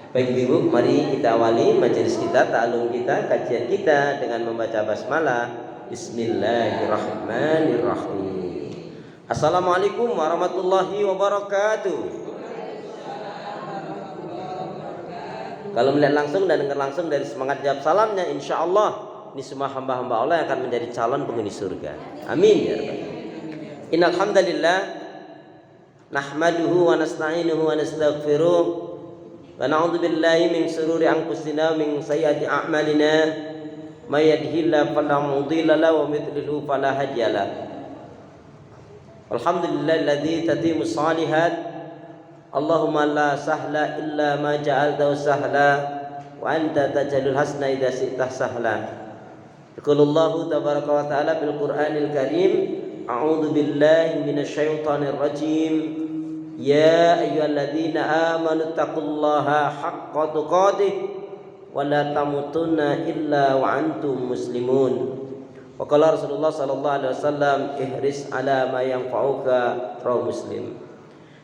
Baik Ibu, mari kita awali majelis kita, ta'alum kita, kajian kita dengan membaca basmalah. Bismillahirrahmanirrahim. Assalamualaikum warahmatullahi wabarakatuh. Kalau melihat langsung dan dengar langsung dari semangat jawab salamnya, insya Allah ini semua hamba-hamba Allah yang akan menjadi calon penghuni surga. Amin ya rabbal alamin. Innal hamdalillah nahmaduhu wa nasta'inuhu wa nastaghfiruh wa na'udzu billahi min shururi anfusina wa min sayyiati a'malina may yahdihillahu fala mudilla lahu wa may yudlil fala hadiya lahu. Alhamdulillahilladzi tatimu shalihat. Allahumma la sahla illa ma ja'altahu sahla wa anta taj'alul hasna idza syi'ta sahla. Yaqulullahu tabaraka wa ta'ala bil Qur'anil Karim, a'udzu billahi minasyaitonir rajim. Ya ayyuhalladzina amanu taqullaha haqqa tuqatih wa la tamutunna illa wa antum muslimun. Wa qala Rasulullah sallallahu alaihi wasallam, ihris ala ma yanfa'uka, rawahu Muslim.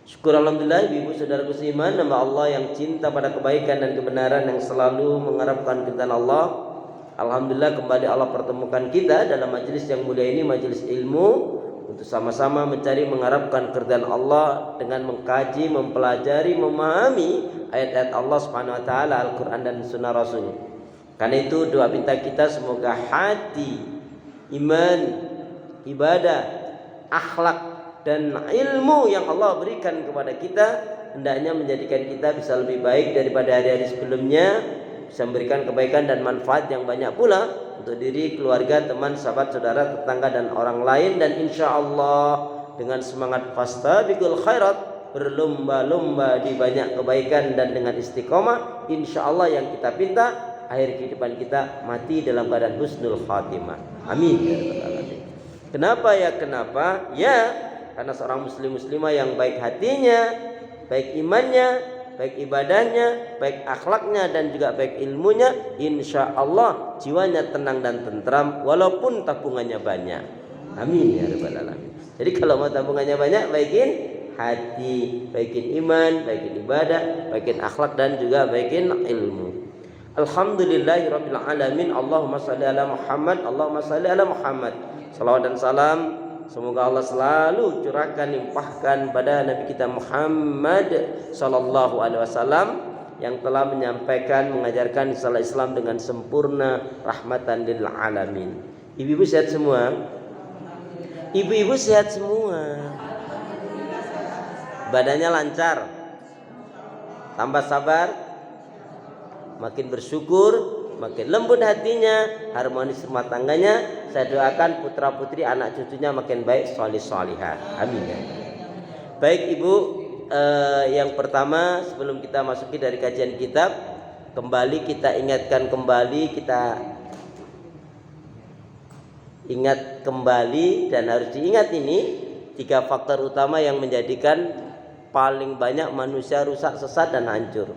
Syukur alhamdulillah ibu saudaraku seiman, nama Allah yang cinta pada kebaikan dan kebenaran, yang selalu mengharapkan keridhaan Allah. Alhamdulillah kembali Allah pertemukan kita dalam majelis yang mulia ini, majelis ilmu, untuk sama-sama mencari mengharapkan keridhaan Allah dengan mengkaji, mempelajari, memahami ayat-ayat Allah Subhanahu wa taala, Al-Qur'an dan sunnah Rasul. Karena itu doa minta kita semoga hati, iman, ibadah, akhlak dan ilmu yang Allah berikan kepada kita hendaknya menjadikan kita bisa lebih baik daripada hari-hari sebelumnya, bisa memberikan kebaikan dan manfaat yang banyak pula untuk diri, keluarga, teman, sahabat, saudara, tetangga dan orang lain. Dan insya Allah dengan semangat fastabiqul khairat, berlomba-lomba di banyak kebaikan, dan dengan istiqomah insya Allah yang kita pinta akhir kehidupan kita mati dalam keadaan husnul khatimah. Amin ya rabbal alamin. Kenapa ya? Kenapa ya? Karena seorang muslim muslimah yang baik hatinya, baik imannya, baik ibadahnya, baik akhlaknya, dan juga baik ilmunya, insya Allah jiwanya tenang dan tentram walaupun tabungannya banyak. Amin ya rabbal alamin. Jadi kalau mau tabungannya banyak, baikin hati, baikin iman, baikin ibadah, baikin akhlak, dan juga baikin ilmu. Alhamdulillahirabbil alamin. Allahumma shalli ala Muhammad, Allahumma shalli ala Muhammad. Salawat dan salam semoga Allah selalu curahkan, limpahkan pada Nabi kita Muhammad sallallahu alaihi wasallam yang telah menyampaikan, mengajarkan risalah Islam dengan sempurna, rahmatan lil alamin. Ibu-ibu sehat semua? Ibu-ibu sehat semua? Badannya lancar? Tambah sabar? Makin bersyukur, makin lembut hatinya, harmonis rumah tangganya. Saya doakan putra putri anak cucunya makin baik, sholih sholihah. Amin ya. Baik ibu, yang pertama sebelum kita masuki dari kajian kitab, kembali kita ingatkan kembali, kita ingat kembali, dan harus diingat ini 3 faktor utama yang menjadikan paling banyak manusia rusak, sesat, dan hancur.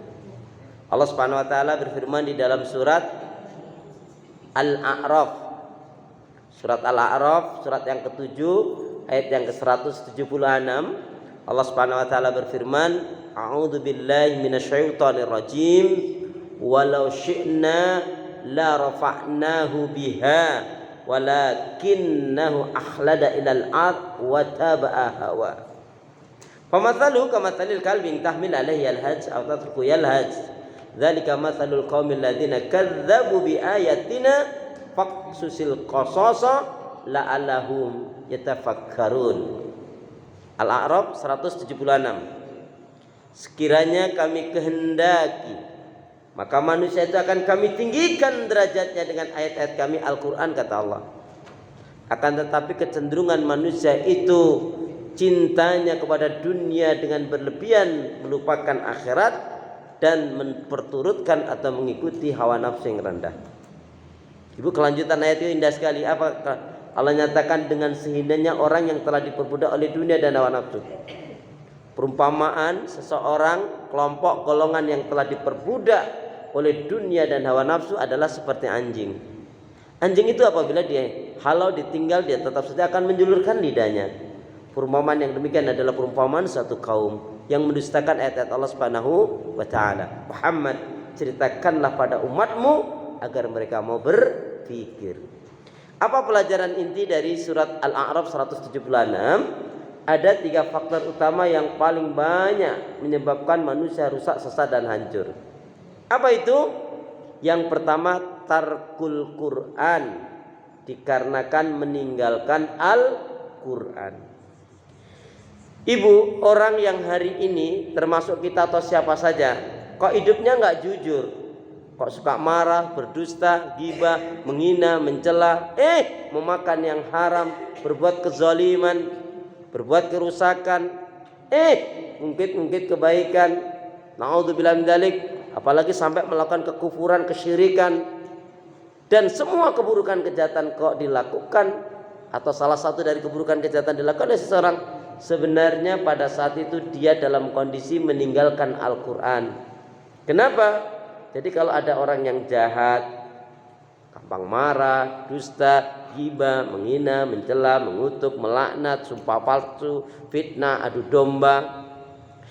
Allah Subhanahu wa taala berfirman di dalam surat Al-A'raf. Surat Al-A'raf, surat yang ke-7, ayat yang ke-176. Allah Subhanahu wa taala berfirman, a'udzu billahi minasyaitonir rajim, walau syi'na la rafa'nahu biha walakinnahu akhlada ilal ard wa taba'a hawa. Famathalu kamathalil kalbi tahmil alaihi alhaj aw tatruku yalhaj. Dzalika mathalul qaumil ladzina kadzdzabu biayatina faqsusil qasasa la'allahum yatafakkarun. Al-A'raf 176. Sekiranya kami kehendaki, maka manusia itu akan kami tinggikan derajatnya dengan ayat-ayat kami, Al-Quran, kata Allah. Akan tetapi kecenderungan manusia itu cintanya kepada dunia dengan berlebihan, melupakan akhirat dan memperturutkan atau mengikuti hawa nafsu yang rendah. Ibu, kelanjutan ayat itu indah sekali. Apa Allah nyatakan? Dengan sehinanya orang yang telah diperbudak oleh dunia dan hawa nafsu. Perumpamaan seseorang, kelompok, golongan yang telah diperbudak oleh dunia dan hawa nafsu adalah seperti anjing. Anjing itu apabila dia halau ditinggal, dia tetap saja akan menjulurkan lidahnya. Perumpamaan yang demikian adalah perumpamaan satu kaum yang mendustakan ayat-ayat Allah Subhanahu wa taala. Muhammad, ceritakanlah pada umatmu agar mereka mau berpikir. Apa pelajaran inti dari surat Al-A'raf 176? Ada 3 faktor utama yang paling banyak menyebabkan manusia rusak, sesat dan hancur. Apa itu? Yang pertama, tarkul Quran, dikarenakan meninggalkan Al-Quran. Ibu, orang yang hari ini termasuk kita atau siapa saja, kok hidupnya nggak jujur, kok suka marah, berdusta, ghibah, menghina, mencela, memakan yang haram, berbuat kezaliman, berbuat kerusakan, ungkit-ungkit kebaikan, naudzubillah min dzalik, apalagi sampai melakukan kekufuran, kesyirikan, dan semua keburukan kejahatan kok dilakukan, atau salah satu dari keburukan kejahatan dilakukan oleh seseorang, sebenarnya pada saat itu dia dalam kondisi meninggalkan Al-Quran. Kenapa? Jadi kalau ada orang yang jahat, gampang marah, dusta, ghibah, menghina, mencela, mengutuk, melaknat, sumpah palsu, fitnah, adu domba,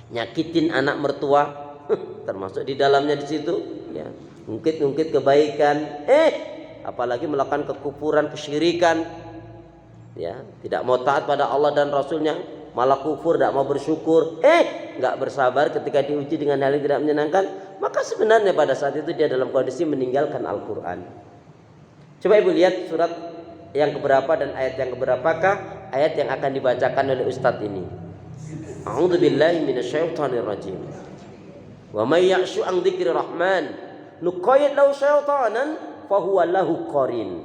nyakitin anak mertua, termasuk di dalamnya di situ, ya, ungkit-ungkit kebaikan, apalagi melakukan kekufuran, kesyirikan, ya, tidak mau taat pada Allah dan Rasulnya, malah kufur, tidak mau bersyukur, nggak bersabar ketika diuji dengan hal yang tidak menyenangkan, maka sebenarnya pada saat itu dia dalam kondisi meninggalkan Al-Quran. Coba ibu lihat surat yang keberapa dan ayat yang keberapakah ayat yang akan dibacakan oleh Ustadz ini. A'udzubillahi minasyaitonirrajim. Wa may ya'shu an dzikri rahman nuqayyid lahu syaitanan fahuwa lahu qarin.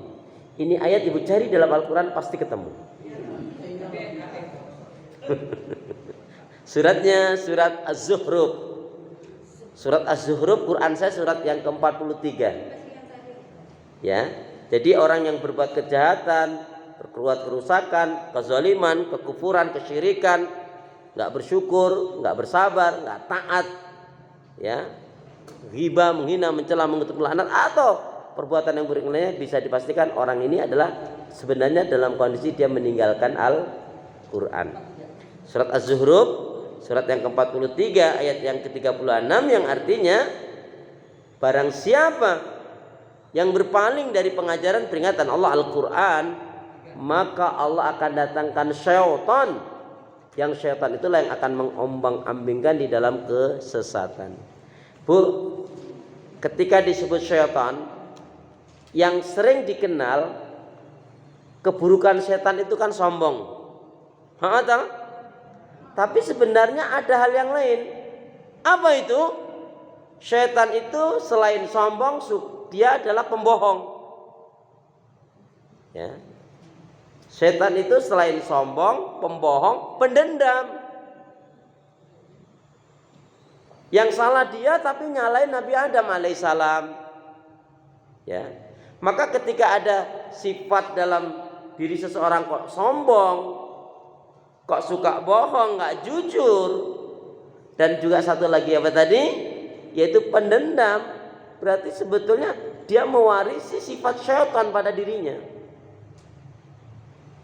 Ini ayat ibu cari dalam Al-Quran pasti ketemu. Suratnya surat Az-Zukhruf. Surat Az-Zukhruf, Quran saya surat yang ke-43. Ya. Jadi orang yang berbuat kejahatan, berbuat kerusakan, kezaliman, kekufuran, kesyirikan, enggak bersyukur, enggak bersabar, enggak taat, ya, ghibah, menghina, mencela, mengutuk, melaknat, atau perbuatan yang buruk lainnya, bisa dipastikan orang ini adalah sebenarnya dalam kondisi dia meninggalkan Al-Quran. Surat Az-Zukhruf, surat yang ke-43 ayat yang ke-36, yang artinya barang siapa yang berpaling dari pengajaran peringatan Allah Al-Quran, maka Allah akan datangkan syaitan, yang syaitan itulah yang akan mengombang-ambingkan di dalam kesesatan. Bu, ketika disebut syaitan, yang sering dikenal keburukan setan itu kan sombong. Tapi sebenarnya ada hal yang lain. Apa itu? Setan itu selain sombong, dia adalah pembohong. Ya. Setan itu selain sombong, pembohong, pendendam. Yang salah dia tapi nyalain Nabi Adam alaihissalam. Ya. Maka ketika ada sifat dalam diri seseorang kok sombong, kok suka bohong, nggak jujur, dan juga satu lagi apa tadi, yaitu pendendam, berarti sebetulnya dia mewarisi sifat syaitan pada dirinya.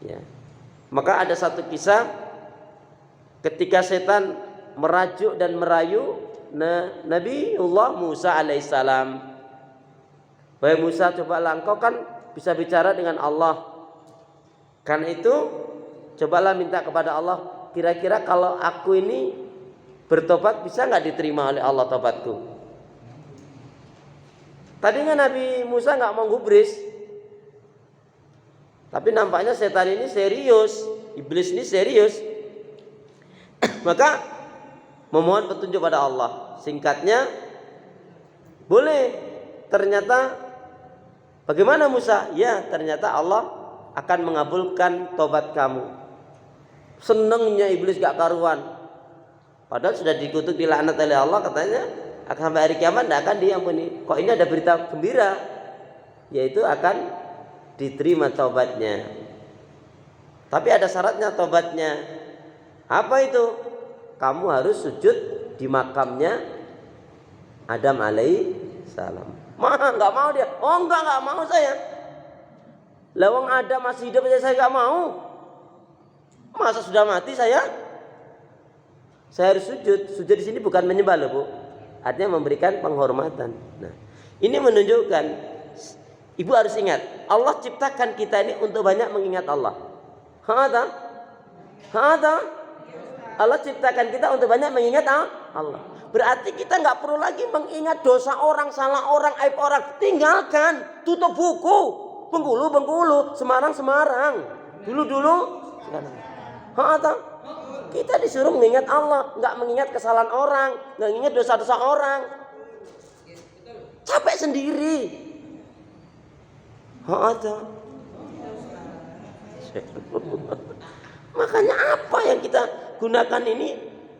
Ya. Maka ada satu kisah ketika setan merajuk dan merayu Nabiullah Musa alaihissalam. Wahai Musa, cobalah engkau kan bisa bicara dengan Allah. Karena itu cobalah minta kepada Allah, kira-kira kalau aku ini bertobat bisa nggak diterima oleh Allah tobatku? Tadinya Nabi Musa nggak mau gubris, tapi nampaknya setan ini serius, iblis ini serius. Maka memohon petunjuk pada Allah. Singkatnya, boleh. Ternyata bagaimana Musa? Ya, ternyata Allah akan mengabulkan tobat kamu. Senengnya iblis gak karuan. Padahal sudah dikutuk, dilaknat oleh Allah, katanya akan sampai hari kiamat tidak akan diampuni. Kok ini ada berita gembira, yaitu akan diterima tobatnya. Tapi ada syaratnya tobatnya. Apa itu? Kamu harus sujud di makamnya Adam alaihissalam. Nggak mau dia. Oh nggak mau saya. Lawang Adam masih hidup aja saya nggak mau. Masa sudah mati saya harus sujud. Sujud di sini bukan menyembah loh, Bu. Artinya memberikan penghormatan. Nah, ini menunjukkan ibu harus ingat, Allah ciptakan kita ini untuk banyak mengingat Allah. Allah ciptakan kita untuk banyak mengingat Allah. Berarti kita nggak perlu lagi mengingat dosa orang, salah orang, aib orang. Tinggalkan, tutup buku. Bengkulu, Semarang. Dulu. Kita disuruh mengingat Allah, nggak mengingat kesalahan orang, nggak mengingat dosa-dosa orang. Capek sendiri. Makanya apa yang kita gunakan ini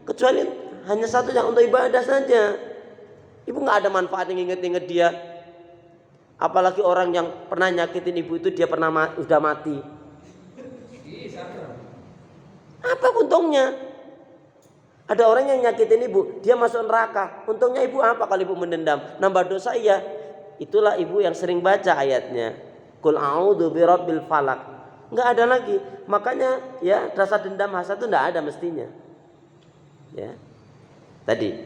kecuali hanya satu yang untuk ibadah saja. Ibu nggak ada manfaatnya inget-inget dia. Apalagi orang yang pernah nyakitin ibu itu dia sudah mati. Apa untungnya? Ada orang yang nyakitin ibu, dia masuk neraka. Untungnya ibu apa kalau ibu mendendam? Nambah dosa iya. Itulah ibu yang sering baca ayatnya. Qul a'udzu birabbil falaq. Enggak ada lagi. Makanya ya rasa dendam hasad itu enggak ada mestinya. Ya. Tadi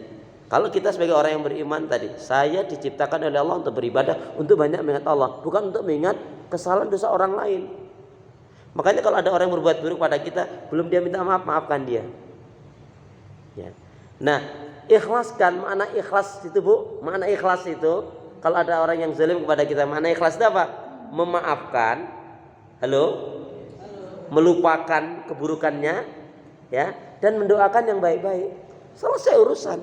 kalau kita sebagai orang yang beriman tadi, saya diciptakan oleh Allah untuk beribadah, untuk banyak mengingat Allah, bukan untuk mengingat kesalahan dosa orang lain. Makanya kalau ada orang yang berbuat buruk pada kita, belum dia minta maaf, maafkan dia. Ya. Nah, ikhlaskan, makna ikhlas itu Bu, makna ikhlas itu kalau ada orang yang zalim kepada kita, makna ikhlas itu apa? Memaafkan, melupakan keburukannya, ya, dan mendoakan yang baik-baik. Selesai urusan.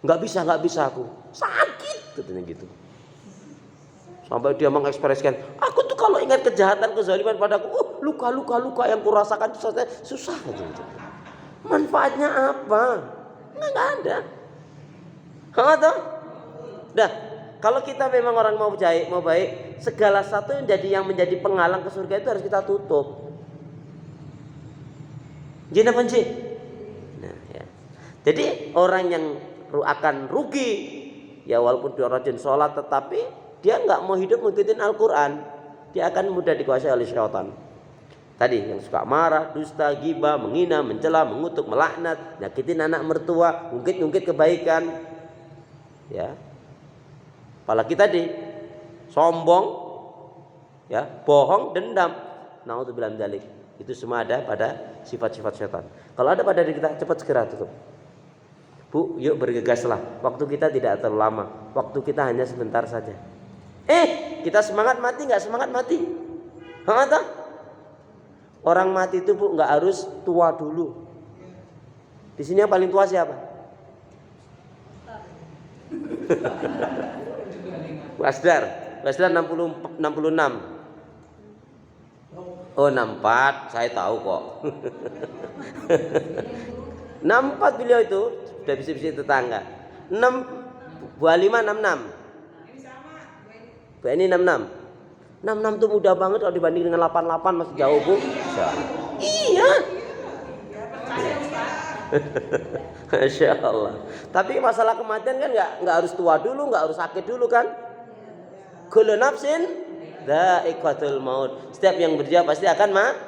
Nggak bisa aku, sakit, katanya gitu. Sampai dia mengekspresikan, aku tuh kalau ingat kejahatan, kezaliman padaku, luka yang kurasakan itu susah gitu. Manfaatnya apa? Nggak ada. Dah, kalau kita memang orang mau baik, segala satu yang menjadi penghalang ke surga itu harus kita tutup. Jina benci. Nah, ya. Jadi orang yang akan rugi, ya walaupun dia rajin sholat, tetapi dia nggak mau hidup mengikuti Al-Quran, dia akan mudah dikuasai oleh syaitan. Tadi yang suka marah, dusta, ghibah, menghina, mencela, mengutuk, melaknat, nyakitin anak mertua, ngungkit kebaikan, ya. Apalagi tadi sombong, ya, bohong, dendam. Naudzubillah min dzalik. Itu semua ada pada sifat-sifat syaitan. Kalau ada pada diri kita, cepat segera tutup. Bu, yuk bergegaslah. Waktu kita tidak terlalu lama. Waktu kita hanya sebentar saja. Kita semangat mati, nggak semangat mati. Orang mati itu Bu nggak harus tua dulu. Di sini yang paling tua siapa? Wasdar 66. Oh 64, saya tahu kok. 64 beliau itu sudah bisa tetangga. 25 66. Ini 66. 66 itu mudah banget kalau dibanding dengan 88 masih jauh Bu. Iya. Masya Allah. Tapi masalah kematian kan nggak harus tua dulu, nggak harus sakit dulu kan. Kullu nafsin dha'iqatul maut. Setiap yang berjiwa pasti akan mati.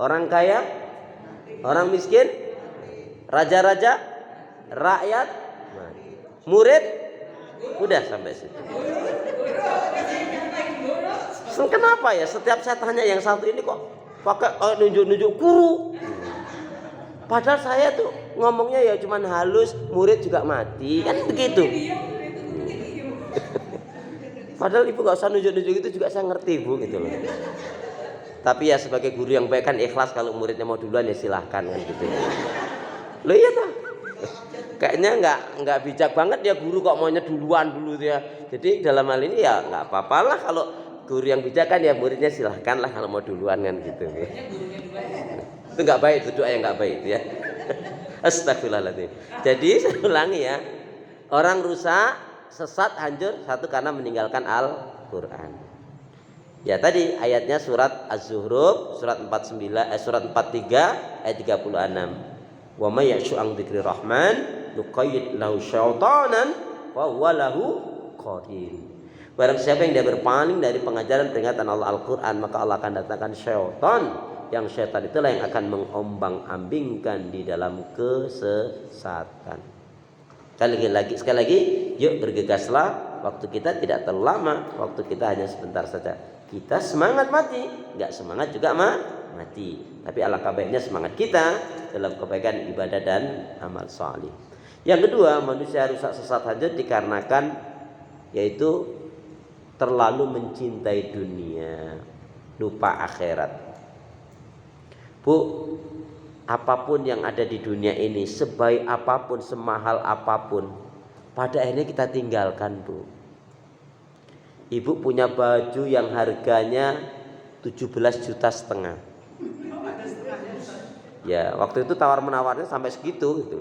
Orang kaya, orang miskin, raja-raja, rakyat, murid, udah sampai situ. Kenapa ya setiap saya tanya yang satu ini kok pakai nunjuk-nunjuk guru? Padahal saya tuh ngomongnya ya cuman halus, murid juga mati, kan begitu. Padahal ibu gak usah nunjuk-nunjuk itu juga saya ngerti Bu gitu loh. Tapi ya sebagai guru yang baik kan ikhlas kalau muridnya mau duluan ya silahkan kan gitu. Loh iya toh. Kayaknya nggak bijak banget ya guru kok maunya duluan dulu ya. Jadi dalam hal ini ya nggak apa-apalah kalau guru yang bijak kan ya muridnya silahkan lah kalau mau duluan kan gitu. Itu nggak baik, itu doa yang nggak baik itu ya. Astagfirullahaladzim. Jadi saya ulangi ya, orang rusak, sesat, hancur satu karena meninggalkan Al-Quran. Ya tadi ayatnya surat Az-Zuhruf surat 43 ayat 36. Wa may ya'shu an dzikri rahman nuqayyid lahu syaitanan wa huwa lahu qarin. Barang siapa yang dia berpaling dari pengajaran peringatan Allah Al-Quran, maka Allah akan datangkan syaitan yang syaitan itulah yang akan mengombang-ambingkan di dalam kesesatan. Sekali lagi, yuk bergegaslah. Waktu kita tidak terlalu lama, waktu kita hanya sebentar saja. Kita semangat mati, nggak semangat juga mati. Tapi alangkah baiknya semangat kita dalam kebaikan ibadah dan amal salih. Yang kedua, manusia rusak sesat hanyut dikarenakan yaitu terlalu mencintai dunia, lupa akhirat. Bu, apapun yang ada di dunia ini, sebaik apapun, semahal apapun, pada akhirnya kita tinggalkan, Bu. Ibu punya baju yang harganya 17,5 juta. Ya, waktu itu tawar-menawarnya sampai segitu gitu.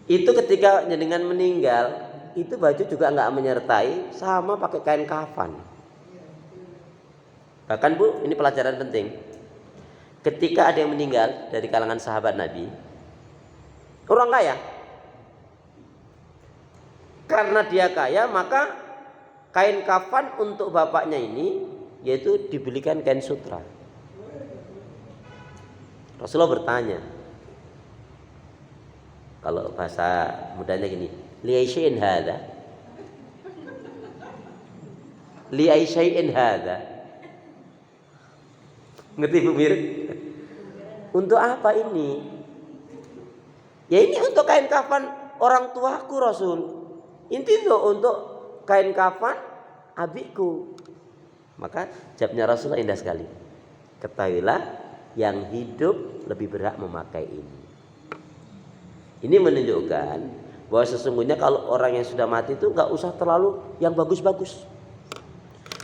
Itu ketika jenengan meninggal, itu baju juga enggak menyertai, sama pakai kain kafan. Bahkan Bu, ini pelajaran penting. Ketika ada yang meninggal dari kalangan sahabat Nabi, orang kaya, karena dia kaya maka kain kafan untuk bapaknya ini yaitu dibelikan kain sutra. Rasulullah bertanya, kalau bahasa mudanya gini, li aisyin hadza, li aisyin hadza, ngerti Bu Mir? Untuk apa ini? Ya ini untuk kain kafan orang tuaku Rasul. Inti itu untuk kain kafan abiku. Maka jawabnya Rasulullah indah sekali. Ketahuilah yang hidup lebih berhak memakai ini. Ini menunjukkan bahwa sesungguhnya kalau orang yang sudah mati itu nggak usah terlalu yang bagus-bagus.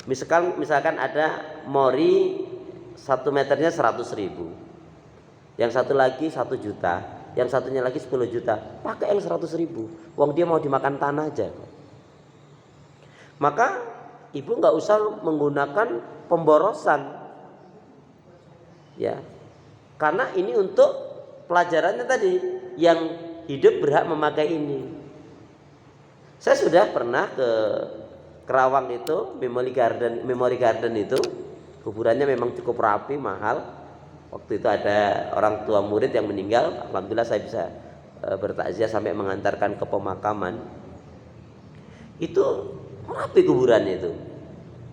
Misalkan ada mori 1 meternya 100.000, yang satu lagi 1 juta, yang satunya lagi 10 juta, pakai yang 100.000. Wong dia mau dimakan tanah aja. Maka ibu nggak usah menggunakan pemborosan, ya, karena ini untuk pelajarannya tadi, yang hidup berhak memakai ini. Saya sudah pernah ke Kerawang itu, Memory Garden itu, kuburannya memang cukup rapi, mahal. Waktu itu ada orang tua murid yang meninggal, alhamdulillah saya bisa bertakziah sampai mengantarkan ke pemakaman. Itu rapi kuburannya itu.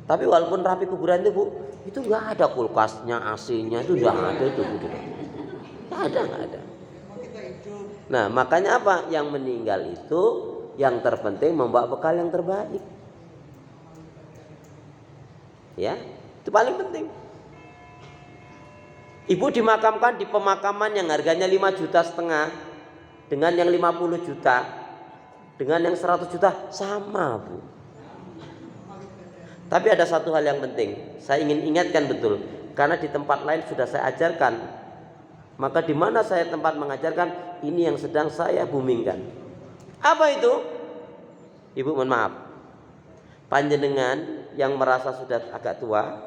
Tapi walaupun rapi kuburannya Bu, itu nggak ada kulkasnya, AC-nya itu nggak ada itu, nggak ada. Nah makanya apa? Yang meninggal itu yang terpenting membawa bekal yang terbaik. Ya, itu paling penting. Ibu dimakamkan di pemakaman yang harganya 5,5 juta, dengan yang 50 juta, dengan yang 100 juta sama Bu. Tapi ada satu hal yang penting, saya ingin ingatkan betul, karena di tempat lain sudah saya ajarkan. Maka di mana saya tempat mengajarkan, ini yang sedang saya boomingkan. Apa itu? Ibu mohon maaf, panjenengan yang merasa sudah agak tua,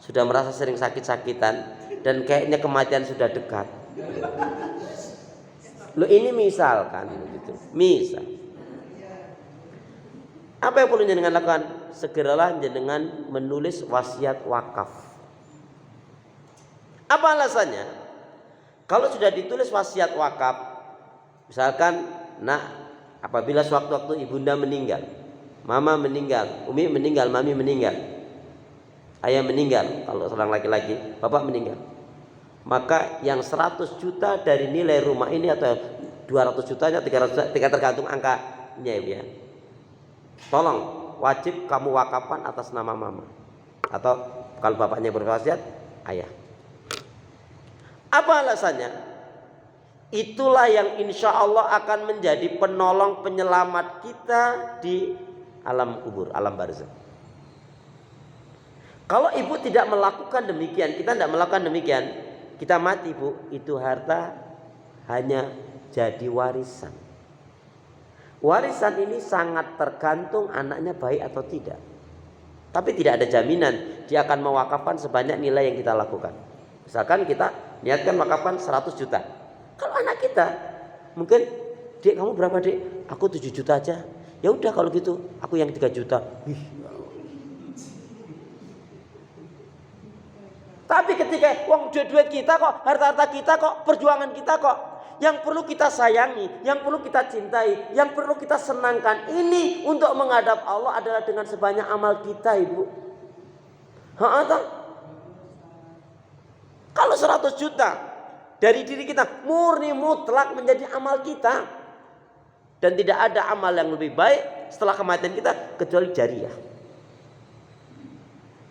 sudah merasa sering sakit-sakitan, dan kayaknya kematian sudah dekat. Lo ini misalkan begitu. Misal. Apa yang perlu jenengan lakukan? Segeralah jenengan menulis wasiat wakaf. Apa alasannya? Kalau sudah ditulis wasiat wakaf, misalkan, nah, apabila sewaktu-waktu ibunda meninggal, mama meninggal, umi meninggal, mami meninggal, ayah meninggal, kalau seorang laki-laki, bapak meninggal, maka yang 100 juta dari nilai rumah ini atau 200 jutanya, 300 juta, tergantung angkanya ya. Tolong wajib kamu wakafkan atas nama mama, atau kalau bapaknya berwasiat, ayah. Apa alasannya? Itulah yang insya Allah akan menjadi penolong penyelamat kita di alam kubur, alam barzakh. Kalau ibu tidak melakukan demikian, kita tidak melakukan demikian, kita mati Bu, itu harta hanya jadi warisan. Warisan ini sangat tergantung anaknya baik atau tidak. Tapi tidak ada jaminan dia akan mewakafkan sebanyak nilai yang kita lakukan. Misalkan kita niatkan wakafkan 100 juta. Kalau anak kita mungkin, Dek kamu berapa Dek? Aku 7 juta aja. Ya udah kalau gitu aku yang 3 juta. Tapi ketika duit kita kok, harta-harta kita kok, perjuangan kita kok, yang perlu kita sayangi, yang perlu kita cintai, yang perlu kita senangkan, ini untuk menghadap Allah adalah dengan sebanyak amal kita, Ibu. Kalau 100 juta dari diri kita murni mutlak menjadi amal kita, dan tidak ada amal yang lebih baik setelah kematian kita kecuali jariyah.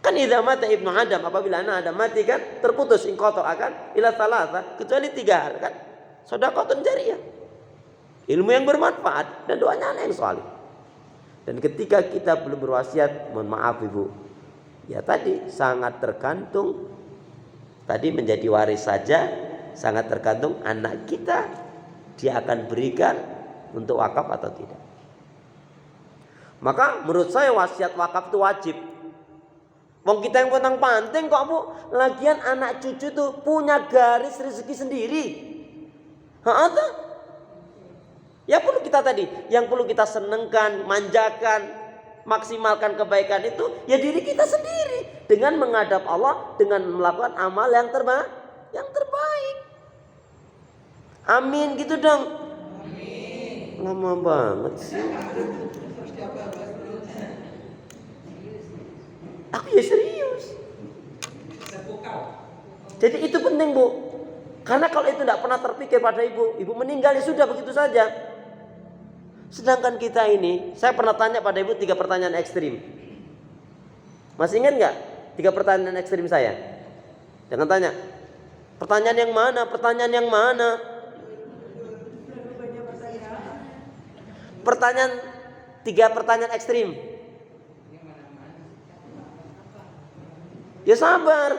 Kan idza mata ibnu Adam, apabila anak Adam mati kan terputus inqata akan ila thalatha, kecuali 3 hal kan. Shadaqatun jariyah, ilmu yang bermanfaat dan doanya anak yang saleh. Dan ketika kita belum berwasiat, mohon maaf Ibu, ya tadi sangat tergantung, tadi menjadi waris saja sangat tergantung anak kita, dia akan berikan untuk wakaf atau tidak. Maka menurut saya wasiat wakaf itu wajib. Wong kita yang potong panting kok Bu, lagian anak cucu tuh punya garis rezeki sendiri. Ya perlu kita tadi, yang perlu kita senengkan, manjakan, maksimalkan kebaikan itu ya diri kita sendiri dengan menghadap Allah, dengan melakukan amal yang terbaik. Amin gitu dong. Amin. Lama banget sih. Aku ya serius. Jadi itu penting Bu. Karena kalau itu tidak pernah terpikir pada ibu meninggal ya sudah begitu saja. Sedangkan kita ini, saya pernah tanya pada ibu 3 pertanyaan ekstrim. Masih ingat nggak 3 pertanyaan ekstrim saya? Jangan tanya. Pertanyaan yang mana? Pertanyaan yang mana? Pertanyaan 3 pertanyaan ekstrim. Ya sabar.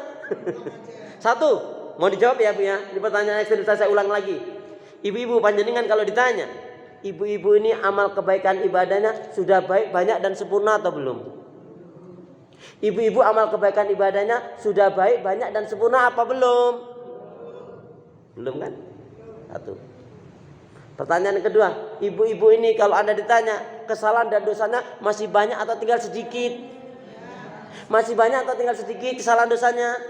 1. Mau dijawab ya Bu ya. Ini pertanyaan ekstrim saya ulang lagi. Ibu-ibu panjenengan kalau ditanya, ibu-ibu ini amal kebaikan ibadahnya sudah baik, banyak dan sempurna atau belum? Ibu-ibu amal kebaikan ibadahnya sudah baik, banyak dan sempurna apa belum? Belum kan? 1. Pertanyaan kedua, ibu-ibu ini kalau Anda ditanya kesalahan dan dosanya masih banyak atau tinggal sedikit? Masih banyak atau tinggal sedikit kesalahan dosanya?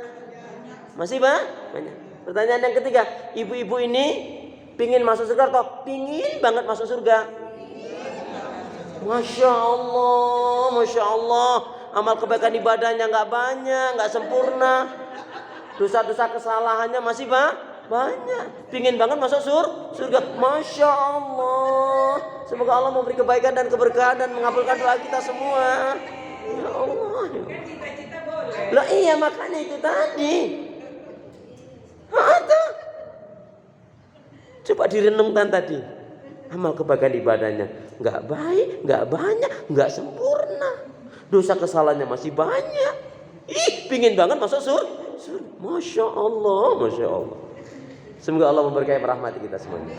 Masih banyak. Pertanyaan yang ketiga, ibu-ibu ini pingin masuk surga atau pingin banget masuk surga? Masya Allah, amal kebaikan ibadahnya nggak banyak, nggak sempurna, dosa-dosa kesalahannya masih banyak, pingin banget masuk surga. Masya Allah, semoga Allah memberi kebaikan dan keberkahan dan mengabulkan doa kita semua. Ya Allah. Loh iya, makanya itu tadi. Coba direnungkan tadi. Amal kebaikan ibadahnya nggak baik, nggak banyak, nggak sempurna. Dosa kesalahannya masih banyak. Pingin banget masuk surga. Masya Allah. Semoga Allah memberkahi rahmat kita semuanya.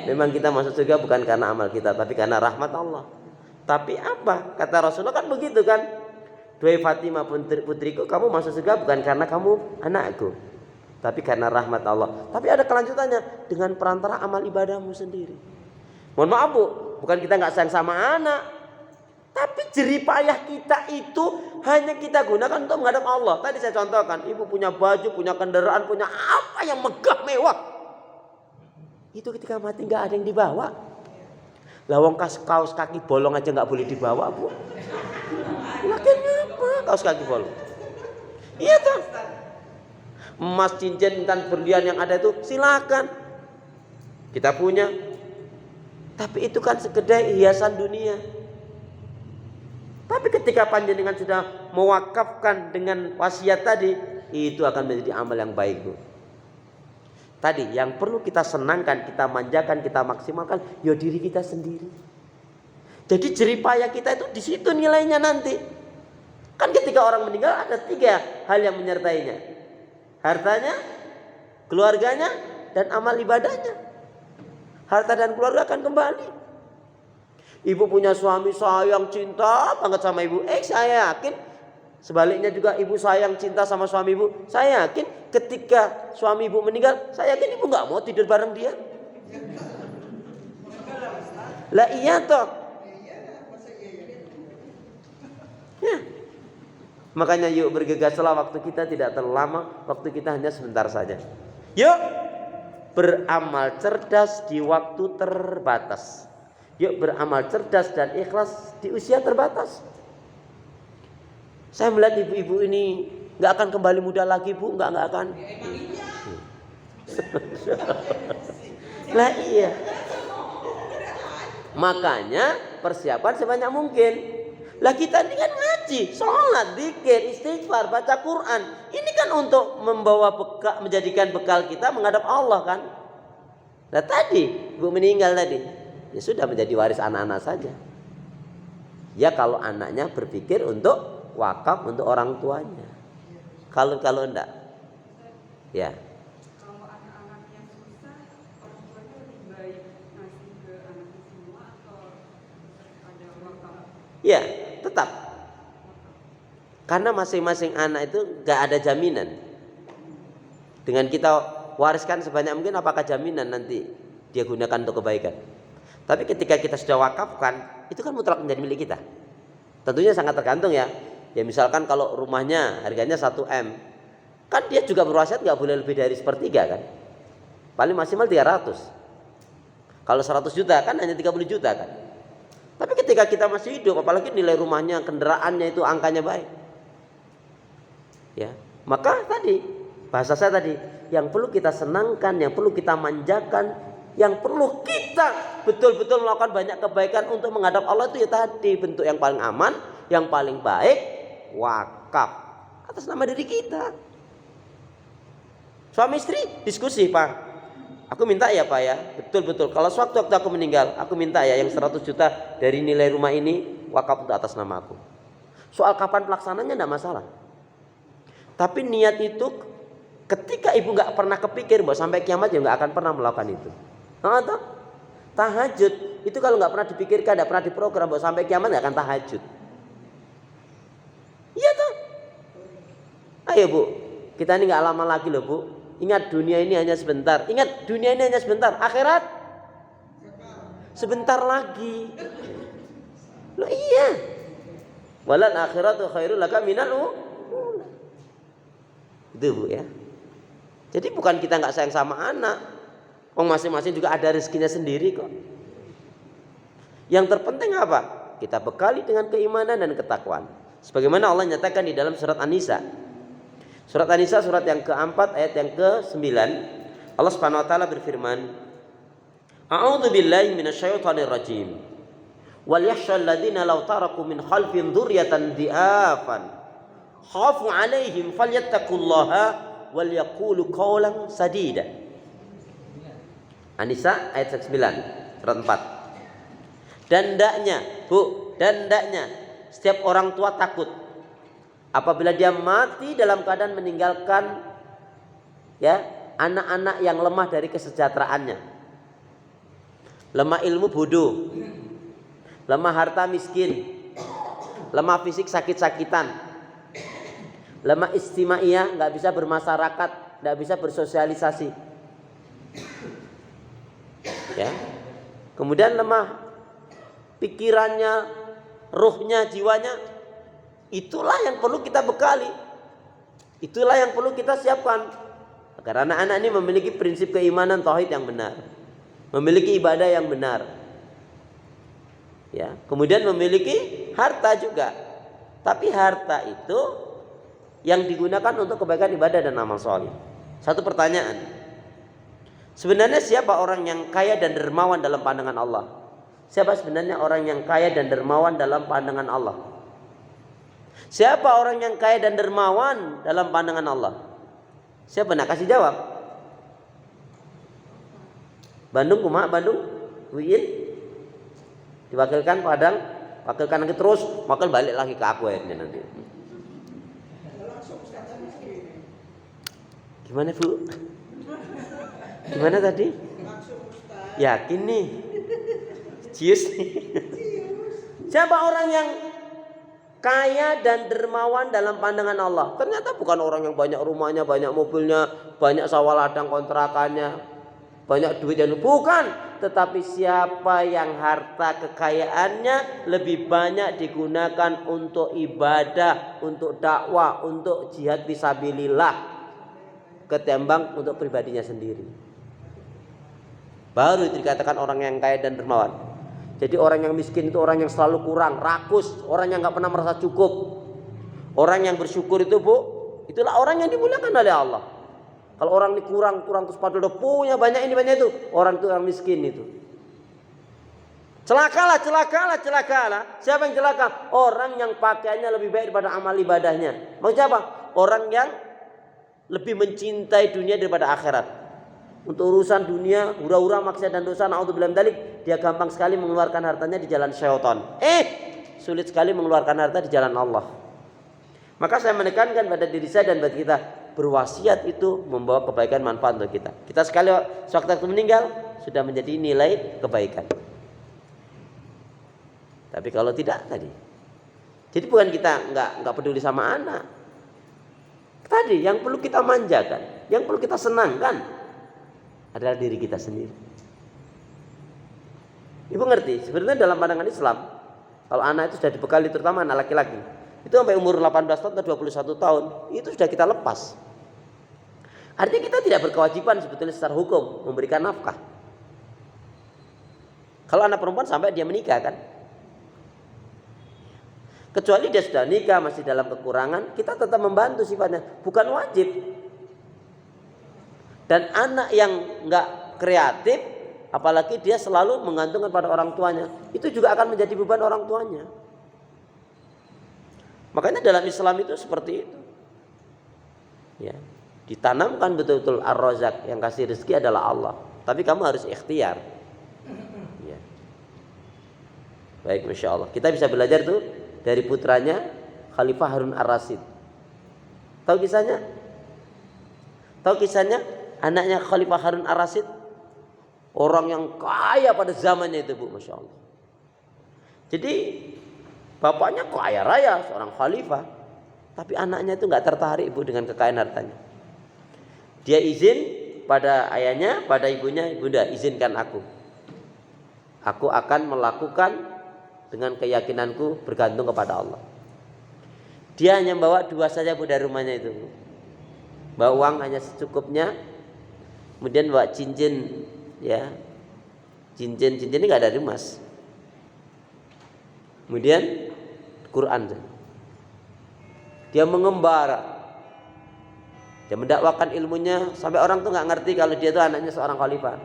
Memang kita masuk surga bukan karena amal kita, tapi karena rahmat Allah. Tapi apa? Kata Rasulullah kan begitu kan. Duhai Fatimah putriku, kamu masuk surga bukan karena kamu anakku, tapi karena rahmat Allah. Tapi ada kelanjutannya, dengan perantara amal ibadahmu sendiri. Mohon maaf Bu, bukan kita nggak sayang sama anak, tapi jerih payah kita itu hanya kita gunakan untuk menghadap Allah. Tadi saya contohkan, ibu punya baju, punya kendaraan, punya apa yang megah mewah. Itu ketika mati nggak ada yang dibawa. Lawang kaos kaki bolong aja nggak boleh dibawa Bu. Lagiannya apa? Kaos kaki bolong. Iya toh. Emas, cincin, dan berlian yang ada itu silakan kita punya. Tapi itu kan sekedar hiasan dunia. Tapi ketika panjenengan sudah mewakafkan dengan wasiat tadi, itu akan menjadi amal yang baik Bu. Tadi yang perlu kita senangkan, kita manjakan, kita maksimalkan ya diri kita sendiri. Jadi jerih payah kita itu di situ nilainya nanti. Kan ketika orang meninggal ada 3 hal yang menyertainya. Hartanya, keluarganya, dan amal ibadahnya. Harta dan keluarga akan kembali. Ibu punya suami sayang cinta banget sama ibu. Saya yakin sebaliknya juga ibu sayang cinta sama suami ibu. Saya yakin ketika suami ibu meninggal, saya yakin ibu nggak mau tidur bareng dia. Lah iya toh. Ya. Makanya yuk bergegaslah, waktu kita tidak terlalu lama, waktu kita hanya sebentar saja. Yuk beramal cerdas di waktu terbatas. Yuk beramal cerdas dan ikhlas di usia terbatas. Saya melihat ibu-ibu ini nggak akan kembali muda lagi, Bu, nggak akan. Lah iya. Makanya persiapan sebanyak mungkin. Lah kita ini kan ngaji, sholat, zikir, istighfar, baca Quran. Ini kan untuk membawa bekal, menjadikan bekal kita menghadap Allah kan. Nah tadi ibu meninggal tadi, ya sudah menjadi waris anak-anak saja. Ya kalau anaknya berpikir untuk wakaf untuk orang tuanya. Kalau enggak, ya. Kalau anak-anaknya susah, orang tuanya lebih baik ngasih ke anaknya semua atau ada wakaf? Ya, tetap. Karena masing-masing anak itu gak ada jaminan. Dengan kita wariskan sebanyak mungkin, apakah jaminan nanti dia gunakan untuk kebaikan? Tapi ketika kita sudah wakafkan, itu kan mutlak menjadi milik kita. Tentunya sangat tergantung ya. Ya misalkan kalau rumahnya harganya 1M, kan dia juga berwasiat gak boleh lebih dari 1/3 kan. Paling maksimal 300. Kalau 100 juta kan hanya 30 juta kan. Tapi ketika kita masih hidup, apalagi nilai rumahnya, kendaraannya itu angkanya baik, ya, maka tadi bahasa saya tadi, yang perlu kita senangkan, yang perlu kita manjakan, yang perlu kita betul-betul melakukan banyak kebaikan untuk menghadap Allah itu ya tadi, bentuk yang paling aman, yang paling baik, wakaf atas nama diri kita. Suami istri diskusi, Pak. Aku minta ya Pak ya, betul-betul kalau sewaktu-waktu aku meninggal, aku minta ya yang 100 juta dari nilai rumah ini wakaf untuk atas nama aku. Soal kapan pelaksananya enggak masalah. Tapi niat itu ketika ibu enggak pernah kepikir bahwa sampai kiamat ya enggak akan pernah melakukan itu. Tahajud itu kalau enggak pernah dipikirkan, enggak pernah diprogram bahwa sampai kiamat enggak akan tahajud. Iya toh? Ayo Bu, kita ini enggak lama lagi loh Bu. Ingat dunia ini hanya sebentar. Ingat dunia ini hanya sebentar. Akhirat sebentar lagi. Loh iya. Walal akhiratu khairul laka minal ula. Itu Bu ya. Jadi bukan kita nggak sayang sama anak. Masing-masing juga ada rezekinya sendiri kok. Yang terpenting apa? Kita bekali dengan keimanan dan ketakwaan. Sebagaimana Allah nyatakan di dalam surat An-Nisa. Surat An-Nisa surat yang keempat ayat yang ke-9, Allah Subhanahu wa taala berfirman, A'udzu billahi minasyaitonir rajim. Wal yakhshal ladzina law taraku min khalfihim dzurriyyatan dhi'afan khafu 'alaihim falyattaqullaha wal yaqulu qawlan sadida. An-Nisa ayat 9 surat 4. Dan hendaknya, Bu, dan hendaknya setiap orang tua takut apabila dia mati dalam keadaan meninggalkan ya anak-anak yang lemah dari kesejahteraannya, lemah ilmu bodoh, lemah harta miskin, lemah fisik sakit-sakitan, lemah istimaiyah, nggak bisa bermasyarakat, nggak bisa bersosialisasi, ya. Kemudian lemah pikirannya, ruhnya, jiwanya. Itulah yang perlu kita bekali. Itulah yang perlu kita siapkan agar anak-anak ini memiliki prinsip keimanan tauhid yang benar, memiliki ibadah yang benar, ya. Kemudian memiliki harta juga. Tapi harta itu yang digunakan untuk kebaikan ibadah dan amal soleh. Satu pertanyaan, sebenarnya siapa orang yang kaya dan dermawan dalam pandangan Allah? Siapa sebenarnya orang yang kaya dan dermawan dalam pandangan Allah? Siapa orang yang kaya dan dermawan dalam pandangan Allah? Siapa nak kasih jawab? Bandung kumaha Bandung? Wiin? Diwakilkan Padang, wakilkan lagi terus, wakil balik lagi ke aku ya nanti. Gimana Bu? Gimana tadi? Yakin nih? Cius nih. Siapa orang yang kaya dan dermawan dalam pandangan Allah? Ternyata bukan orang yang banyak rumahnya, banyak mobilnya, banyak sawah ladang kontrakannya, banyak duitnya. Bukan. tetapi siapa yang harta kekayaannya lebih banyak digunakan untuk ibadah, untuk dakwah, untuk jihad fisabilillah ketimbang untuk pribadinya sendiri, baru itu dikatakan orang yang kaya dan dermawan. Jadi orang yang miskin itu orang yang selalu kurang, rakus, orang yang nggak pernah merasa cukup. Orang yang bersyukur itu, Bu, itulah orang yang dimuliakan oleh Allah. Kalau orang ini kurang terus padahal punya banyak ini banyak itu, orang itu orang miskin itu. Celakalah. Siapa yang celaka? Orang yang pakaiannya lebih baik daripada amal ibadahnya. Maksudnya apa? Orang yang lebih mencintai dunia daripada akhirat. Untuk urusan dunia, hura-hura, maksiat dan dosa, naudzubillah min dzalik, dia gampang sekali mengeluarkan hartanya di jalan syaitan. Sulit sekali mengeluarkan harta di jalan Allah. Maka saya menekankan pada diri saya dan bagi kita, berwasiat itu membawa kebaikan manfaat untuk kita. Kita sekali sewaktu meninggal sudah menjadi nilai kebaikan. Tapi kalau tidak tadi, jadi bukan kita nggak peduli sama anak. Tadi yang perlu kita manjakan, yang perlu kita senangkan adalah diri kita sendiri. Ibu ngerti? Sebenarnya dalam pandangan Islam, kalau anak itu sudah dibekali, terutama anak laki-laki, itu sampai umur 18 tahun atau 21 tahun, itu sudah kita lepas. Artinya kita tidak berkewajiban sebetulnya secara hukum memberikan nafkah. Kalau anak perempuan sampai dia menikah kan. Kecuali dia sudah nikah masih dalam kekurangan, kita tetap membantu sifatnya, bukan wajib. Dan anak yang enggak kreatif, apalagi dia selalu menggantungkan pada orang tuanya, itu juga akan menjadi beban orang tuanya. Makanya dalam Islam itu seperti itu. Ya, ditanamkan betul-betul ar-razak, yang kasih rezeki adalah Allah. Tapi kamu harus ikhtiar. Ya. Baik, Masya Allah. Kita bisa belajar tuh dari putranya Khalifah Harun ar-Rasyid. Tahu kisahnya? Tahu kisahnya? Anaknya Khalifah Harun ar-Rasyid, orang yang kaya pada zamannya itu, Bu, Masya Allah. Jadi bapaknya kaya raya, seorang khalifah, tapi anaknya itu nggak tertarik, Bu, dengan kekayaan hartanya. Dia izin pada ayahnya, pada ibunya, Bunda, izinkan aku. Aku akan melakukan dengan keyakinanku bergantung kepada Allah. Dia hanya bawa 2 saja, Bu, dari rumahnya itu, Bu. Bawa uang hanya secukupnya, kemudian bawa cincin, ya, cincin ini nggak dari emas. Kemudian Quran. Dia mengembara. Dia mendakwakan ilmunya sampai orang tuh nggak ngerti kalau dia itu anaknya seorang khalifah.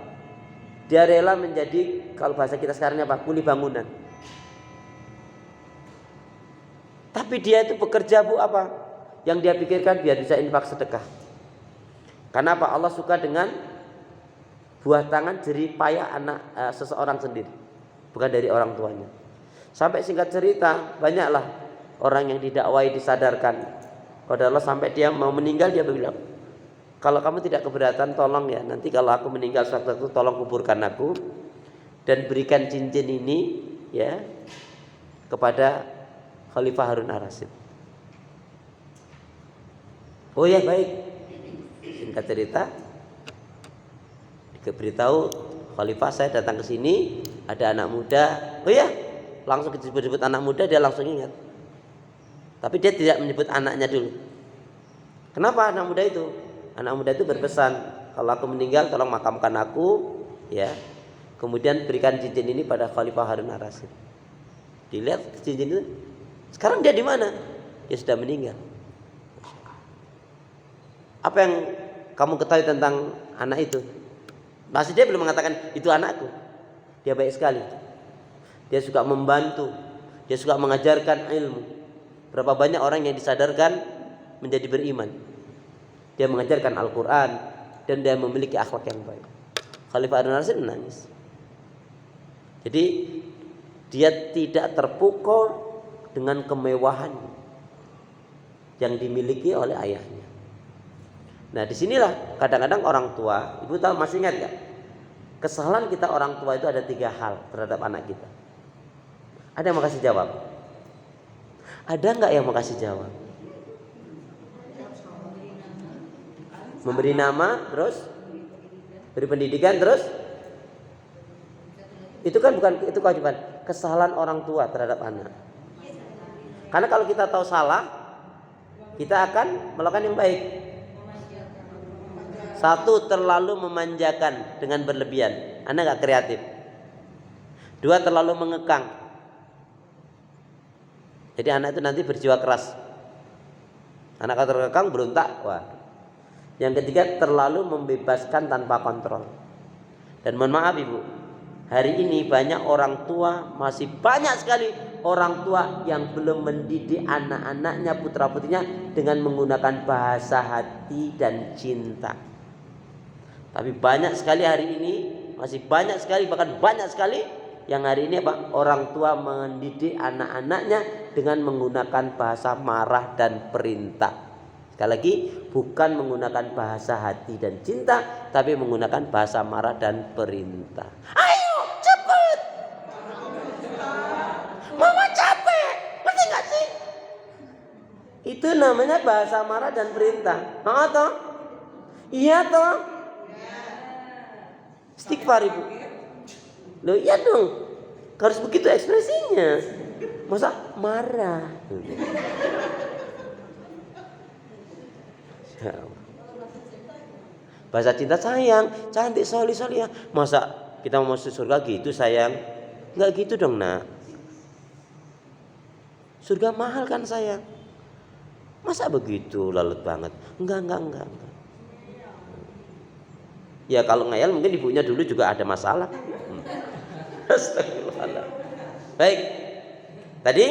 Dia rela menjadi, kalau bahasa kita sekarang apa, kuli bangunan. Tapi dia itu bekerja, Bu, apa? Yang dia pikirkan biar bisa infak sedekah. Karena apa? Allah suka dengan buah tangan jerih payah anak seseorang sendiri, bukan dari orang tuanya. Sampai singkat cerita, banyaklah orang yang didakwai disadarkan kepada Allah sampai dia mau meninggal, dia bilang, kalau kamu tidak keberatan, tolong ya, nanti kalau aku meninggal suatu waktu, tolong kuburkan aku dan berikan cincin ini, ya, kepada Khalifah Harun ar-Rasyid. Oh ya, baik. Singkat cerita, diberitahu Khalifah, saya datang ke sini, ada anak muda. Oh ya, langsung disebut anak muda, dia langsung ingat. Tapi dia tidak menyebut anaknya dulu. Kenapa anak muda itu? Anak muda itu berpesan, kalau aku meninggal tolong makamkan aku, ya. Kemudian berikan cincin ini pada Khalifah Harun ar-Rasyid. Dilihat cincin itu. Sekarang dia di mana? Dia sudah meninggal. Apa yang kamu ketahui tentang anak itu? Masih dia belum mengatakan itu anakku. Dia baik sekali. Dia suka membantu, dia suka mengajarkan ilmu. Berapa banyak orang yang disadarkan menjadi beriman. Dia mengajarkan Al-Quran dan dia memiliki akhlak yang baik. Khalifah Harun ar-Rasyid menangis. Jadi dia tidak terpukul dengan kemewahan yang dimiliki oleh ayahnya. Nah, disinilah kadang-kadang orang tua, ibu tahu, masih ingat gak? Kesalahan kita orang tua itu ada 3 hal terhadap anak kita. Ada yang mau kasih jawab? Ada nggak yang mau kasih jawab? Memberi nama, terus beri pendidikan, terus Itu kan bukan itu kewajiban, kesalahan orang tua terhadap anak. Karena kalau kita tahu salah, kita akan melakukan yang baik. Satu, terlalu memanjakan dengan berlebihan, anak nggak kreatif. Dua, terlalu mengekang. Jadi anak itu nanti berjiwa keras. Anak kalau terkekang berontak. Wah. Yang ketiga, terlalu membebaskan tanpa kontrol. Dan mohon maaf ibu, hari ini banyak orang tua, masih banyak sekali orang tua yang belum mendidik anak-anaknya, putra-putrinya dengan menggunakan bahasa hati dan cinta. Tapi banyak sekali hari ini, masih banyak sekali, bahkan banyak sekali yang hari ini orang tua mendidik anak-anaknya dengan menggunakan bahasa marah dan perintah. Sekali lagi, bukan menggunakan bahasa hati dan cinta, tapi menggunakan bahasa marah dan perintah. Ayo cepet, mama capek, ngerti gak sih? Itu namanya bahasa marah dan perintah. Mau toh? Iya toh? Istighfar ibu. Loh iya dong, harus begitu ekspresinya. Masa marah? Bahasa cinta sayang, cantik, solih, solih. Masa kita mau masuk surga gitu sayang? Enggak gitu dong nak. Surga mahal kan sayang. Masa begitu lalut banget? Enggak. Ya kalau ngayal mungkin ibunya dulu juga ada masalah. Astagfirullah. Baik. Tadi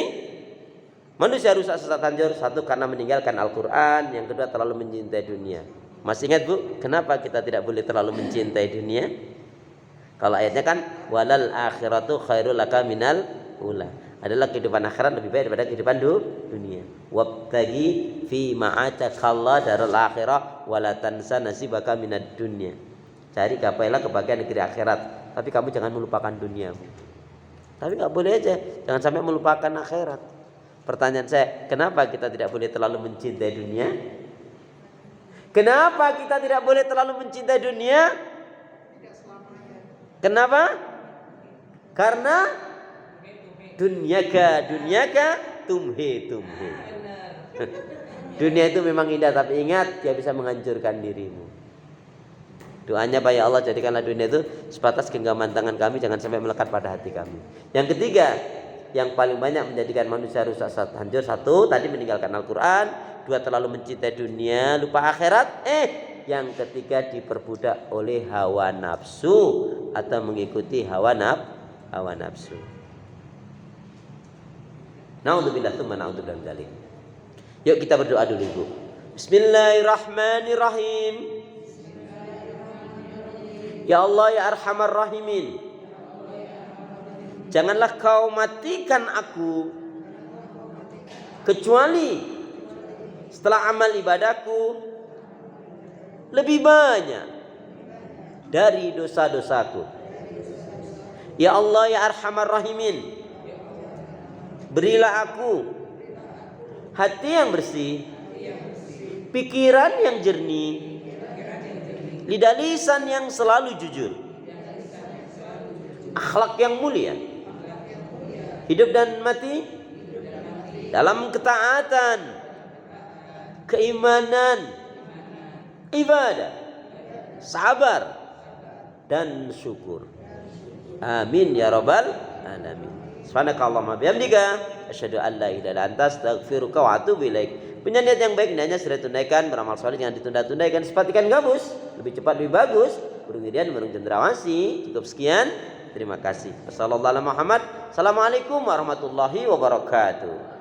manusia rusak sesat hancur, satu karena meninggalkan Al-Quran, yang kedua terlalu mencintai dunia. Masih ingat bu, kenapa kita tidak boleh terlalu mencintai dunia? Kalau ayatnya kan walal akhiratu khairul laka minal ula. Adalah kehidupan akhirat lebih baik daripada kehidupan dunia. Wabtagi fi ma'atakallah darul akhirah wala tansa nasibaka minad dunya. Cari gapailah kebahagiaan negeri akhirat, tapi kamu jangan melupakan duniamu. Tapi nggak boleh aja, jangan sampai melupakan akhirat. Pertanyaan saya, kenapa kita tidak boleh terlalu mencintai dunia? Kenapa kita tidak boleh terlalu mencintai dunia? Kenapa? Karena dunyaka tumhe. Dunia itu memang indah, tapi ingat dia bisa menghancurkan dirimu. Doanya Pak, ya Allah jadikanlah dunia itu sebatas genggaman tangan kami, jangan sampai melekat pada hati kami. Yang ketiga, yang paling banyak menjadikan manusia rusak hancur, satu tadi meninggalkan Al-Quran, dua terlalu mencintai dunia, lupa akhirat, yang ketiga diperbudak oleh hawa nafsu atau mengikuti hawa nafsu. Na'udzubillah tsumma na'udzubillah min dzalik. Yuk kita berdoa dulu ibu. Bismillahirrahmanirrahim. Ya Allah ya Arhamar Rahimin, janganlah kau matikan aku kecuali setelah amal ibadahku lebih banyak dari dosa-dosaku. Ya Allah ya Arhamar Rahimin, berilah aku hati yang bersih, pikiran yang jernih, lidah lisan yang selalu jujur, akhlak yang mulia, hidup dan mati dalam ketaatan, keimanan, ibadah, sabar dan syukur. Amin ya rabbal alamin. Subhanakallahumma bihamdika asyhadu an la ilaha illa anta astaghfiruka wa atubu ilaik. Punya niat yang baik hendaknya segera tunaikan, beramal saleh jangan ditunda-tunda, sepatikan gabus, lebih cepat lebih bagus, berwiridan menurut cendrawasih. Cukup sekian, terima kasih. Wassalamualaikum warahmatullahi wabarakatuh.